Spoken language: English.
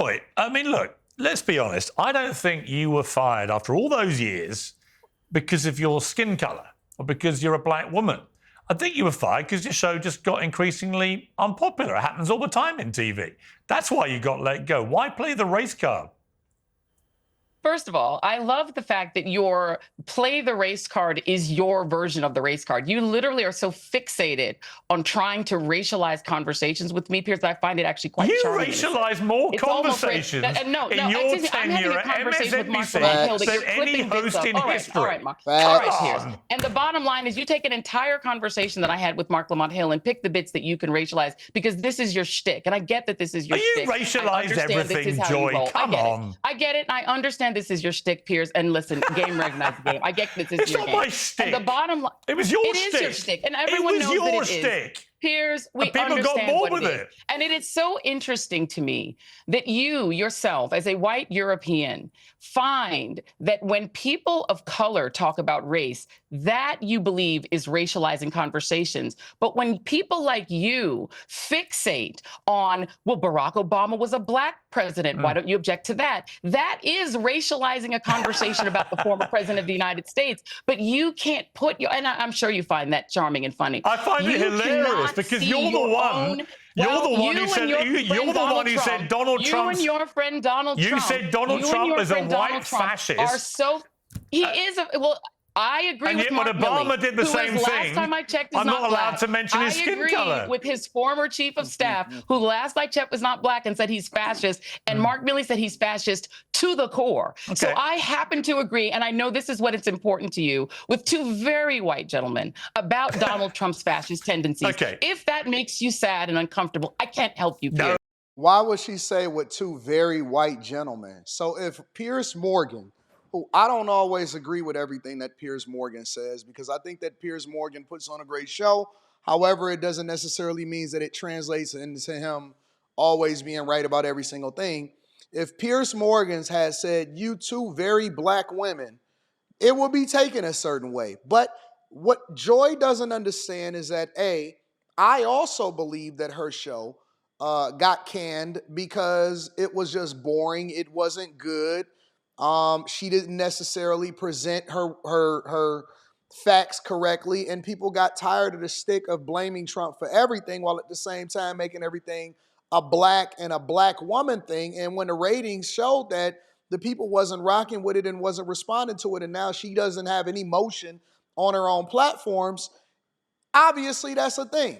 Joy, I mean, look, let's be honest. I don't think you were fired after all those years because of your skin colour or because you're a black woman. I think you were fired because your show just got increasingly unpopular. It happens all the time in TV. That's why you got let go. Why play the race card? First of all, I love the fact that your play the race card is your version of the race card. You literally are so fixated on trying to racialize conversations with me, Piers, that I find it actually quite charming. You racialize more conversations in your tenure at MSNBC than any host in history. All right, Mark. All right, Piers. And the bottom line is you take an entire conversation that I had with Mark Lamont Hill and pick the bits that you can racialize because this is your shtick. And I get that this is your shtick. You racialize everything, Joy. Come on. I get it. I understand this is your shtick, Piers. And listen, game recognizes the game. I get this is it's your not game. My shtick. And the bottom line, it was your shtick. It is your shtick, and everyone knows that it shtick. is. Piers, we and people understand got bored what with it is. And it is so interesting to me that you yourself, as a white European, find that when people of color talk about race, that you believe is racializing conversations. But when people like you fixate on, well, Barack Obama was a black president, why don't you object to that? That is racializing a conversation about the former president of the United States. But you can't put your, and I'm sure you find that charming and funny. I find it hilarious because you're the one. You're the one who said Donald Trump. You and your friend Donald Trump. You said Donald Trump is a white fascist. Are so he is a well. I agree with Mark Milley, Obama did the same thing. Last time I checked, I'm not allowed to mention his skin color. I agree with his former chief of staff, who last I checked was not black and said he's fascist. And Mark Milley said he's fascist to the core. Okay. So I happen to agree, and I know this is what it's important to you, with two very white gentlemen about Donald Trump's fascist tendencies. Okay. If that makes you sad and uncomfortable, I can't help you, Piers. No. Why would she say with two very white gentlemen? So if Piers Morgan, who I don't always agree with everything that Piers Morgan says because I think that Piers Morgan puts on a great show. However, it doesn't necessarily mean that it translates into him always being right about every single thing. If Piers Morgan has said, you two very black women, it will be taken a certain way. But what Joy doesn't understand is that, A, I also believe that her show got canned because it was just boring. It wasn't good. She didn't necessarily present her facts correctly, and people got tired of the stick of blaming Trump for everything while at the same time making everything a black and a black woman thing. And when the ratings showed that the people wasn't rocking with it and wasn't responding to it, and now she doesn't have any motion on her own platforms, obviously that's a thing.